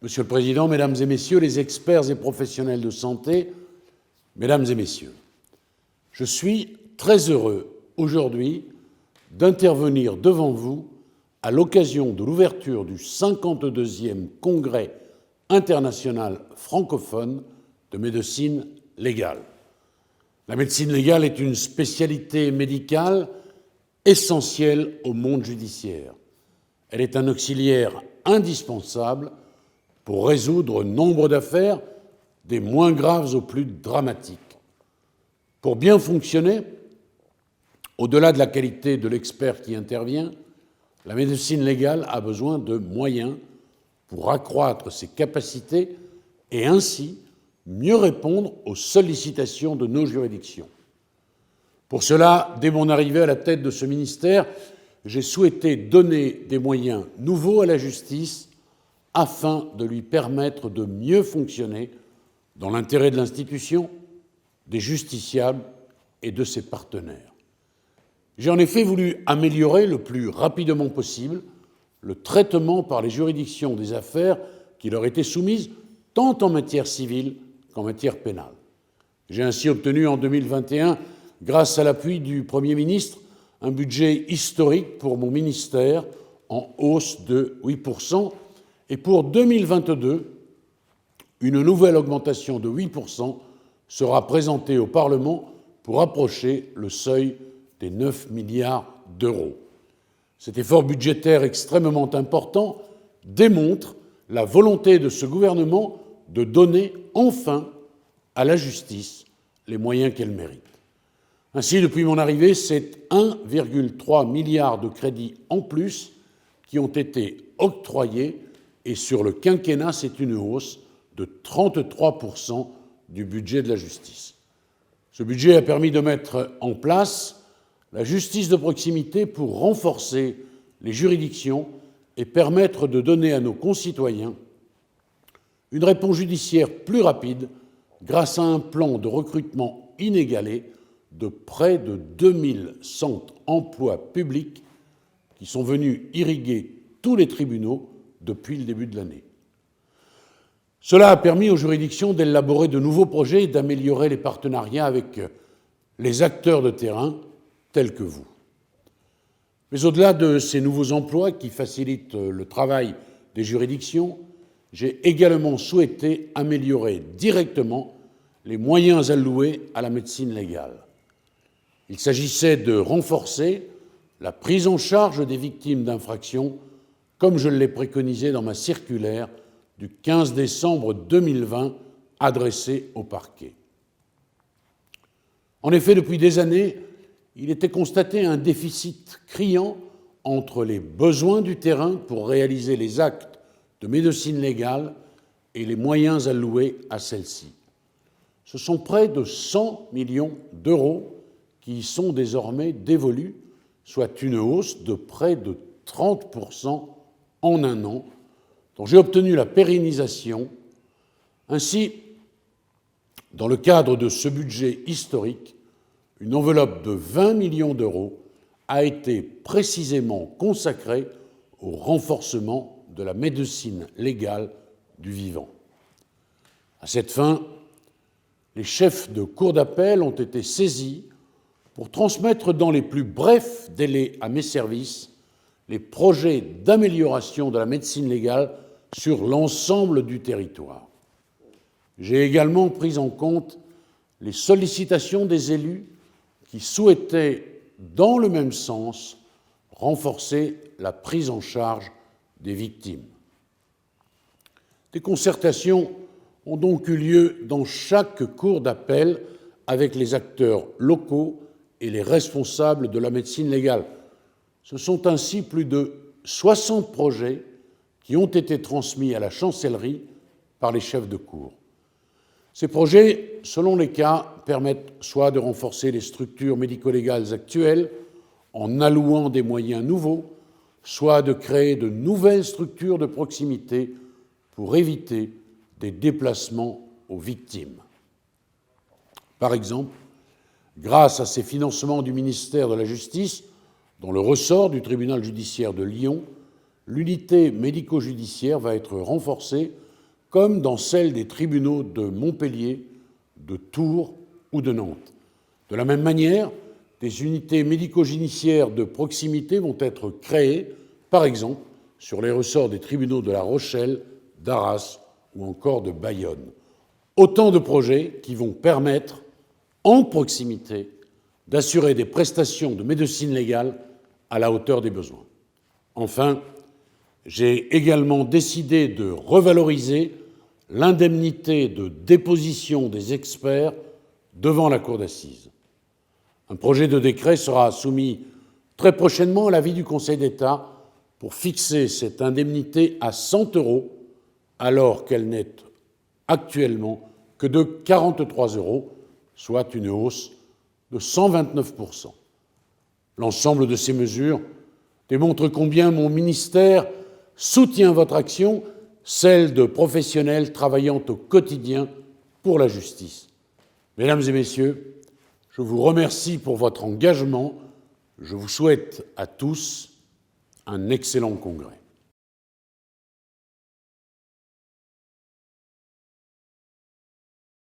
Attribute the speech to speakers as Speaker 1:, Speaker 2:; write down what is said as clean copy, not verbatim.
Speaker 1: Monsieur le Président, Mesdames et Messieurs les experts et professionnels de santé, Mesdames et Messieurs, je suis très heureux aujourd'hui d'intervenir devant vous à l'occasion de l'ouverture du 52e Congrès international francophone de médecine légale. La médecine légale est une spécialité médicale essentielle au monde judiciaire. Elle est un auxiliaire indispensable pour résoudre nombre d'affaires, des moins graves aux plus dramatiques. Pour bien fonctionner, au-delà de la qualité de l'expert qui intervient, la médecine légale a besoin de moyens pour accroître ses capacités et ainsi mieux répondre aux sollicitations de nos juridictions. Pour cela, dès mon arrivée à la tête de ce ministère, j'ai souhaité donner des moyens nouveaux à la justice afin de lui permettre de mieux fonctionner dans l'intérêt de l'institution, des justiciables et de ses partenaires. J'ai en effet voulu améliorer le plus rapidement possible le traitement par les juridictions des affaires qui leur étaient soumises, tant en matière civile qu'en matière pénale. J'ai ainsi obtenu en 2021, grâce à l'appui du Premier ministre, un budget historique pour mon ministère en hausse de 8%, et pour 2022, une nouvelle augmentation de 8% sera présentée au Parlement pour approcher le seuil des 9 milliards d'euros. Cet effort budgétaire extrêmement important démontre la volonté de ce gouvernement de donner enfin à la justice les moyens qu'elle mérite. Ainsi, depuis mon arrivée, c'est 1,3 milliard de crédits en plus qui ont été octroyés et sur le quinquennat, c'est une hausse de 33% du budget de la justice. Ce budget a permis de mettre en place la justice de proximité pour renforcer les juridictions et permettre de donner à nos concitoyens une réponse judiciaire plus rapide grâce à un plan de recrutement inégalé de près de 2100 emplois publics qui sont venus irriguer tous les tribunaux depuis le début de l'année. Cela a permis aux juridictions d'élaborer de nouveaux projets et d'améliorer les partenariats avec les acteurs de terrain tels que vous. Mais au-delà de ces nouveaux emplois qui facilitent le travail des juridictions, j'ai également souhaité améliorer directement les moyens alloués à la médecine légale. Il s'agissait de renforcer la prise en charge des victimes d'infractions, comme je l'ai préconisé dans ma circulaire du 15 décembre 2020 adressée au parquet. En effet, depuis des années, il était constaté un déficit criant entre les besoins du terrain pour réaliser les actes de médecine légale et les moyens alloués à celle-ci. Ce sont près de 100 millions d'euros qui y sont désormais dévolus, soit une hausse de près de 30% en un an, dont j'ai obtenu la pérennisation. Ainsi, dans le cadre de ce budget historique, une enveloppe de 20 millions d'euros a été précisément consacrée au renforcement de la médecine légale du vivant. À cette fin, les chefs de cour d'appel ont été saisis pour transmettre dans les plus brefs délais à mes services les projets d'amélioration de la médecine légale sur l'ensemble du territoire. J'ai également pris en compte les sollicitations des élus qui souhaitaient, dans le même sens, renforcer la prise en charge des victimes. Des concertations ont donc eu lieu dans chaque cour d'appel avec les acteurs locaux et les responsables de la médecine légale. Ce sont ainsi plus de 60 projets qui ont été transmis à la chancellerie par les chefs de cour. Ces projets, selon les cas, permettent soit de renforcer les structures médico-légales actuelles en allouant des moyens nouveaux, soit de créer de nouvelles structures de proximité pour éviter des déplacements aux victimes. Par exemple, grâce à ces financements du ministère de la Justice, dans le ressort du tribunal judiciaire de Lyon, l'unité médico-judiciaire va être renforcée comme dans celle des tribunaux de Montpellier, de Tours ou de Nantes. De la même manière, des unités médico-judiciaires de proximité vont être créées, par exemple, sur les ressorts des tribunaux de La Rochelle, d'Arras ou encore de Bayonne. Autant de projets qui vont permettre, en proximité, d'assurer des prestations de médecine légale à la hauteur des besoins. Enfin, j'ai également décidé de revaloriser l'indemnité de déposition des experts devant la cour d'assises. Un projet de décret sera soumis très prochainement à l'avis du Conseil d'État pour fixer cette indemnité à 100 €, alors qu'elle n'est actuellement que de 43 €, soit une hausse de 129%. L'ensemble de ces mesures démontre combien mon ministère soutient votre action, celle de professionnels travaillant au quotidien pour la justice. Mesdames et messieurs, je vous remercie pour votre engagement. Je vous souhaite à tous un excellent congrès.